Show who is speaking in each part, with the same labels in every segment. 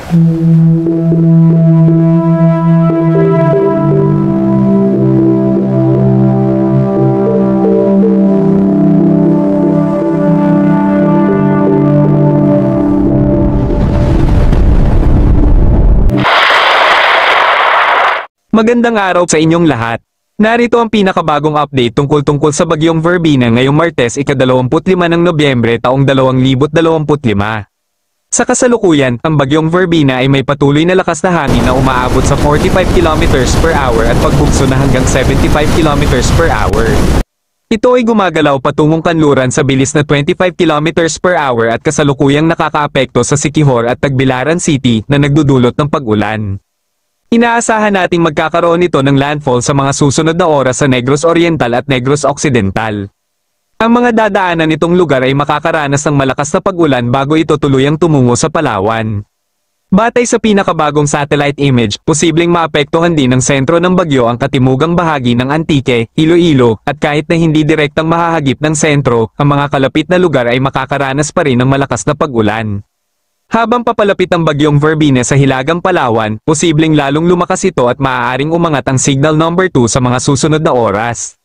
Speaker 1: Magandang araw sa inyong lahat. Narito ang pinakabagong update tungkol sa bagyong Verbena ngayong Martes ika-25 ng Nobyembre taong 2025. Sa kasalukuyan, ang bagyong Verbena ay may patuloy na lakas na hangin na umaabot sa 45 km/h at pagbugso na hanggang 75 km/h. Ito ay gumagalaw patungong kanluran sa bilis na 25 km/h at kasalukuyang nakakaapekto sa Siquijor at Tagbilaran City na nagdudulot ng pag-ulan. Inaasahan nating magkakaroon nito ng landfall sa mga susunod na oras sa Negros Oriental at Negros Occidental. Ang mga dadaanan nitong lugar ay makakaranas ng malakas na pag-ulan bago ito tuluyang tumungo sa Palawan. Batay sa pinakabagong satellite image, posibleng maapektuhan din ng sentro ng bagyo ang katimugang bahagi ng Antique, Iloilo, at kahit na hindi direktang mahahagip ng sentro, ang mga kalapit na lugar ay makakaranas pa rin ng malakas na pag-ulan. Habang papalapit ang bagyong Verbena sa Hilagang Palawan, posibleng lalong lumakas ito at maaaring umangat ang signal number 2 sa mga susunod na oras.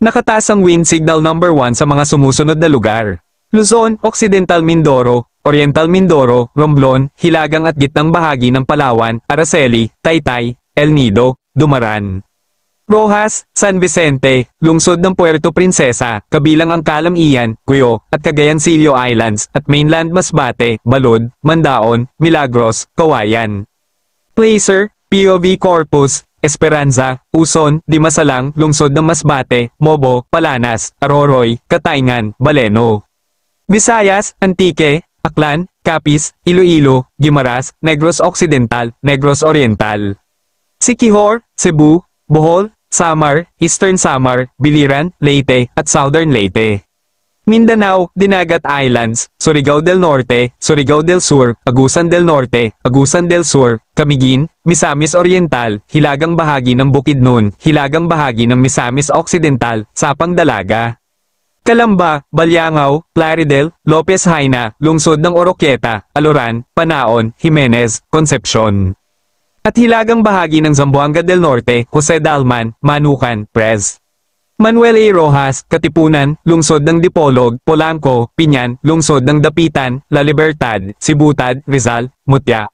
Speaker 1: Nakataas ang wind signal number 1 sa mga sumusunod na lugar: Luzon, Occidental Mindoro, Oriental Mindoro, Romblon, Hilagang at gitnang bahagi ng Palawan, Araceli, Taytay, El Nido, Dumaran, Rojas, San Vicente, lungsod ng Puerto Princesa, kabilang ang Calamian, Cuyo, at Cagayancillo Islands, at mainland Masbate, Balud, Mandaon, Milagros, Kawayan, Placer, POV Corpus, Esperanza, Uson, Dimasalang, lungsod ng Masbate, Mobo, Palanas, Aroroy, Katayngan, Baleno, Visayas, Antique, Aklan, Capiz, Iloilo, Guimaras, Negros Occidental, Negros Oriental, Siquijor, Cebu, Bohol, Samar, Eastern Samar, Biliran, Leyte, at Southern Leyte. Mindanao, Dinagat Islands, Surigao del Norte, Surigao del Sur, Agusan del Norte, Agusan del Sur, Camiguin, Misamis Oriental, Hilagang bahagi ng Bukidnon, Hilagang bahagi ng Misamis Occidental, Sapang Dalaga, Calamba, Balyangao, Plaridel, Lopez Haina, lungsod ng Oroquieta, Aloran, Panaon, Jimenez, Concepcion, at hilagang bahagi ng Zamboanga del Norte, Jose Dalman, Manukan, Prez, Manuel A. Rojas, Katipunan, lungsod ng Dipolog, Polanco, Piñan, lungsod ng Dapitan, La Libertad, Sibutad, Rizal, Mutya.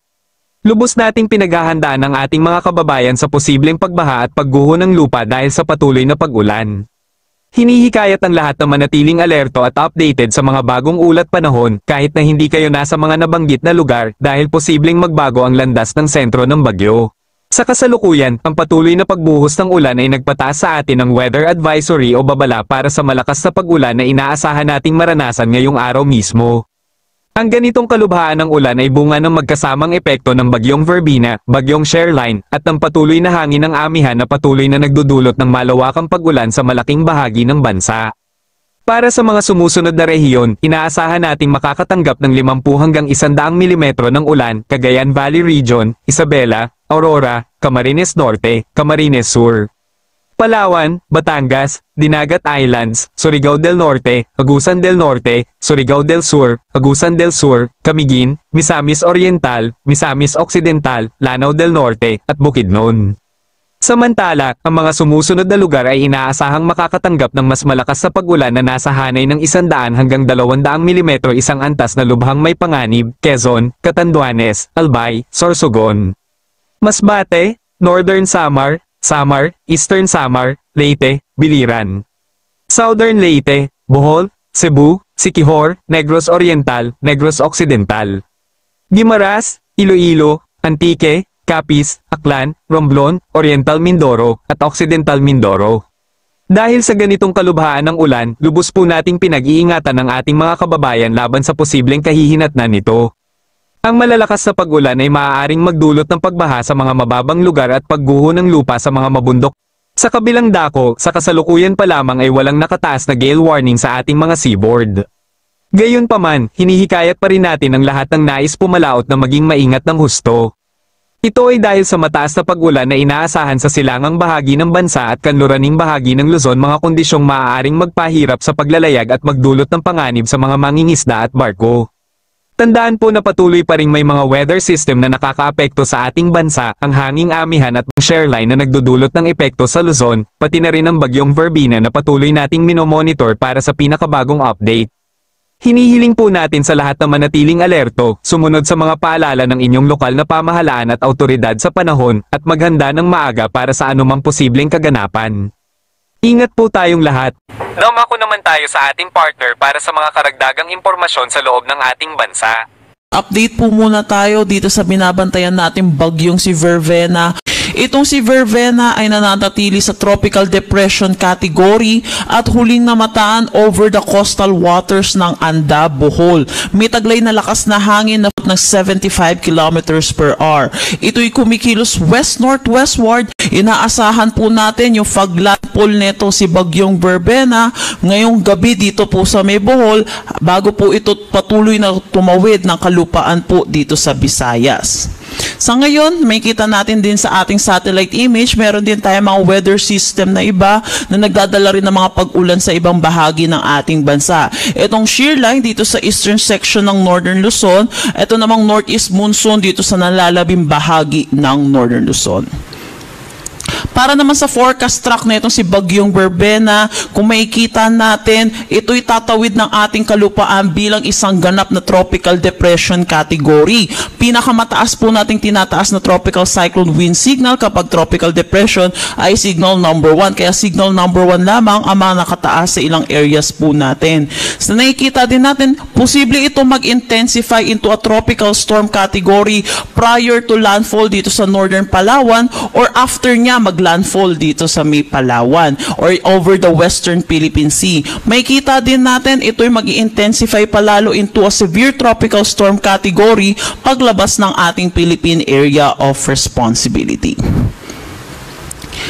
Speaker 1: Lubos nating pinaghahandaan ang ating mga kababayan sa posibleng pagbaha at pagguho ng lupa dahil sa patuloy na pag-ulan. Hinihikayat ang lahat na manatiling alerto at updated sa mga bagong ulat panahon kahit na hindi kayo nasa mga nabanggit na lugar dahil posibleng magbago ang landas ng sentro ng bagyo. Sa kasalukuyan, ang patuloy na pagbuhos ng ulan ay nagpataas sa atin ng weather advisory o babala para sa malakas na pag-ulan na inaasahan nating maranasan ngayong araw mismo. Ang ganitong kalubhaan ng ulan ay bunga ng magkasamang epekto ng bagyong Verbena, bagyong Sherilyn, at ng patuloy na hangin ng amihan na patuloy na nagdudulot ng malawakang pag-ulan sa malaking bahagi ng bansa. Para sa mga sumusunod na rehiyon, inaasahan nating makakatanggap ng 50 hanggang 100 mm ng ulan, Cagayan Valley Region, Isabela, Aurora, Camarines Norte, Camarines Sur, Palawan, Batangas, Dinagat Islands, Surigao del Norte, Agusan del Norte, Surigao del Sur, Agusan del Sur, Camiguin, Misamis Oriental, Misamis Occidental, Lanao del Norte, at Bukidnon. Samantala, ang mga sumusunod na lugar ay inaasahang makakatanggap ng mas malakas sa pag-ulan na nasa hanay ng 100 hanggang 200 mm isang antas na lubhang may panganib, Quezon, Catanduanes, Albay, Sorsogon, Masbate, Northern Samar, Eastern Samar, Leyte, Biliran, Southern Leyte, Bohol, Cebu, Siquijor, Negros Oriental, Negros Occidental, Guimaras, Iloilo, Antique, Capiz, Aklan, Romblon, Oriental Mindoro, at Occidental Mindoro. Dahil sa ganitong kalubhaan ng ulan, lubos po nating pinag-iingatan ang ating mga kababayan laban sa posibleng kahihinatnan nito. Ang malalakas na pag-ulan ay maaaring magdulot ng pagbaha sa mga mababang lugar at pagguho ng lupa sa mga mabundok. Sa kabilang dako, sa kasalukuyan pa lamang ay walang nakataas na gale warning sa ating mga seaboard. Gayunpaman, hinihikayat pa rin natin ang lahat ng nais pumalaot na maging maingat ng husto. Ito ay dahil sa mataas na pag-ulan na inaasahan sa silangang bahagi ng bansa at kanluraning bahagi ng Luzon, mga kondisyong maaaring magpahirap sa paglalayag at magdulot ng panganib sa mga mangingisda at barko. Tandaan po na patuloy pa ring may mga weather system na nakakaapekto sa ating bansa, ang hanging amihan at shoreline na nagdudulot ng epekto sa Luzon, pati na rin ang bagyong Verbena na patuloy nating minomonitor para sa pinakabagong update. Hinihiling po natin sa lahat na manatiling alerto, sumunod sa mga paalala ng inyong lokal na pamahalaan at autoridad sa panahon, at maghanda ng maaga para sa anumang posibleng kaganapan. Ingat po tayong lahat. Dumako naman tayo sa ating partner para sa mga karagdagang impormasyon sa loob ng ating bansa.
Speaker 2: Update po muna tayo dito sa binabantayan nating bagyong si Verbena. Itong si Verbena ay nananatili sa tropical depression category at huling namataan over the coastal waters ng Anda, Bohol. May taglay na lakas na hangin na ng 75 kilometers per hour. Ito'y kumikilos west-northwestward. Inaasahan po natin yung fog-landfall neto si bagyong Verbena ngayong gabi dito po sa may Bohol bago po ito patuloy na tumawid ng kalupaan po dito sa Visayas. Sa ngayon, may kita natin din sa ating satellite image, meron din tayo mga weather system na iba na nagdadala rin ng mga pag-ulan sa ibang bahagi ng ating bansa. Itong shear line dito sa eastern section ng Northern Luzon, ito namang northeast monsoon dito sa nalalabing bahagi ng Northern Luzon. Para naman sa forecast track na itong si bagyong Verbena, kung makikita natin, ito'y tatawid ng ating kalupaan bilang isang ganap na tropical depression category. Pinakamataas po nating tinataas na tropical cyclone wind signal kapag tropical depression ay signal number 1. Kaya signal number 1 lamang ang mga nakataas sa ilang areas po natin. So nakikita din natin, posible ito mag-intensify into a tropical storm category prior to landfall dito sa northern Palawan or after niya maglandfall dito sa may Palawan or over the western Philippine Sea. May kita din natin ito'y mag-i-intensify palalo into a severe tropical storm category paglabas ng ating Philippine Area of Responsibility.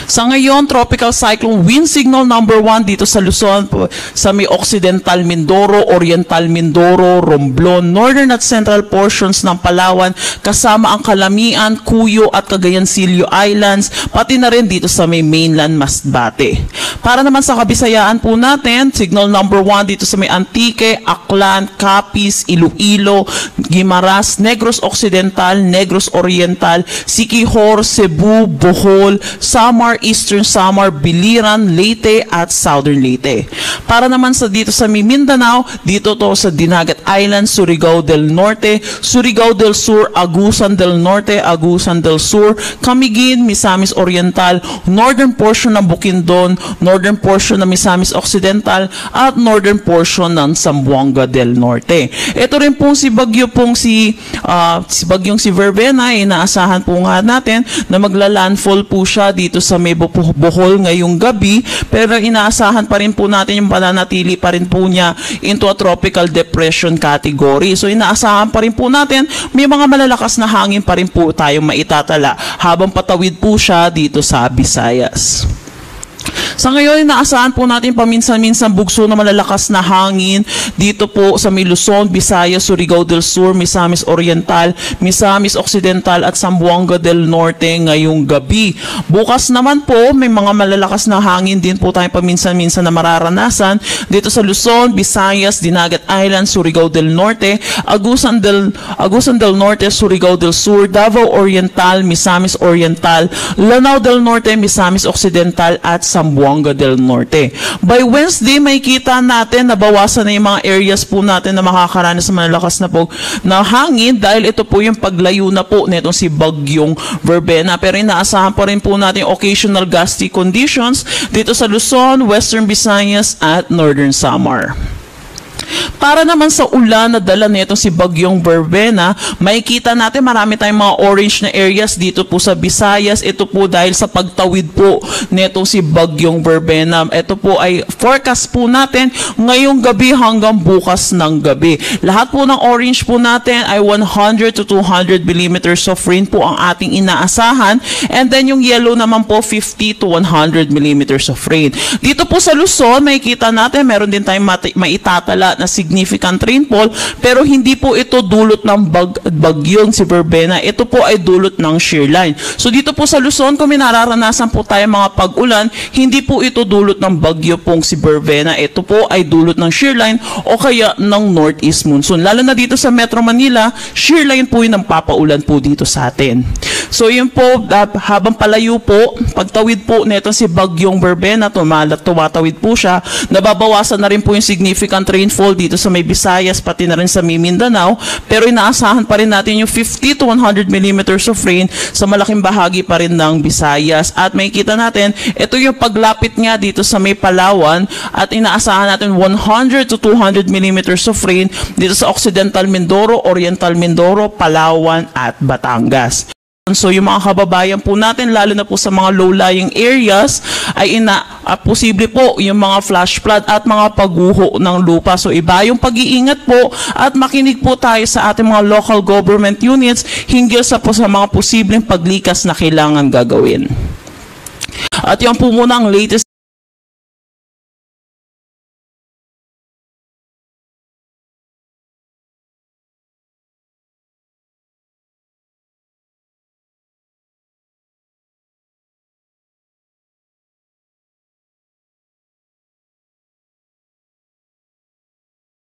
Speaker 2: Sa ngayon, tropical cyclone wind signal number 1 dito sa Luzon, sa may Occidental Mindoro, Oriental Mindoro, Romblon, northern at central portions ng Palawan, kasama ang Calamian, Cuyo at Cagayancillo Islands, pati na rin dito sa may mainland Masbate. Para naman sa Kabisayaan po natin, signal number 1 dito sa may Antique, Aklan, Capiz, Iloilo, Guimaras, Negros Occidental, Negros Oriental, Siquijor, Cebu, Bohol, Samar, Eastern Samar, Biliran, Leyte at Southern Leyte. Para naman sa dito sa Mindanao, dito to sa Dinagat Island, Surigao del Norte, Surigao del Sur, Agusan del Norte, Agusan del Sur, Camiguin, Misamis Oriental, northern portion ng Bukidnon, northern portion ng Misamis Occidental at northern portion ng Zamboanga del Norte. Ito rin pong si bagyo pong si bagyong si Verbena, inaasahan po nga natin na magla-landfall po siya dito sa may Bohol ngayong gabi, pero inaasahan pa rin po natin yung pananatili pa rin po niya into a tropical depression category. So inaasahan pa rin po natin may mga malalakas na hangin pa rin po tayong maitatala habang patawid po siya dito sa Visayas. Sa ngayon, inaasahan po natin paminsan-minsan bugso na malalakas na hangin dito po sa may Luzon, Visayas, Surigao del Sur, Misamis Oriental, Misamis Occidental at Zamboanga del Norte ngayong gabi. Bukas naman po, may mga malalakas na hangin din po tayo paminsan-minsan na mararanasan dito sa Luzon, Visayas, Dinagat Island, Surigao del Norte, Agusan del Norte, Surigao del Sur, Davao Oriental, Misamis Oriental, Lanao del Norte, Misamis Occidental at Zamboanga del Norte. By Wednesday, may kita natin na bawasan na yung mga areas po natin na makakaranas ng malalakas na po na hangin dahil ito po yung paglayo na po nitong si bagyong Verbena. Pero inaasahan pa rin po natin occasional gusty conditions dito sa Luzon, Western Visayas at Northern Samar. Para naman sa ulan na dala nito si bagyong Verbena, makikita natin marami tayong mga orange na areas dito po sa Visayas. Ito po dahil sa pagtawid po nito si bagyong Verbena. Ito po ay forecast po natin ngayong gabi hanggang bukas ng gabi. Lahat po ng orange po natin ay 100 to 200 millimeters of rain po ang ating inaasahan. And then yung yellow naman po 50 to 100 millimeters of rain. Dito po sa Luzon, makikita natin meron din tayong maitatala lahat na significant rainfall, pero hindi po ito dulot ng bagyong si Verbena. Ito po ay dulot ng shear line. So dito po sa Luzon, kung may nararanasan po tayo mga pag-ulan, hindi po ito dulot ng bagyo pong si Verbena. Ito po ay dulot ng shear line o kaya ng northeast monsoon. Lalo na dito sa Metro Manila, shear line po yun ang papaulan po dito sa atin. So yun po, habang palayo po, pagtawid po nito si bagyong Verbena, tumatawid po siya, nababawasan na rin po yung significant rainfall dito sa may Visayas, pati na rin sa may Mindanao, pero inaasahan pa rin natin yung 50 to 100 millimeters of rain sa malaking bahagi pa rin ng Visayas. At makikita natin, ito yung paglapit nga dito sa may Palawan, at inaasahan natin 100 to 200 millimeters of rain dito sa Occidental Mindoro, Oriental Mindoro, Palawan at Batangas. So yung mga kababayan po natin, lalo na po sa mga low-lying areas, ay posible po yung mga flash flood at mga pagguho ng lupa. So iba yung pag-iingat po at makinig po tayo sa ating mga local government units hinggil sa mga posibleng paglikas na kailangan gagawin. At yan po muna ang latest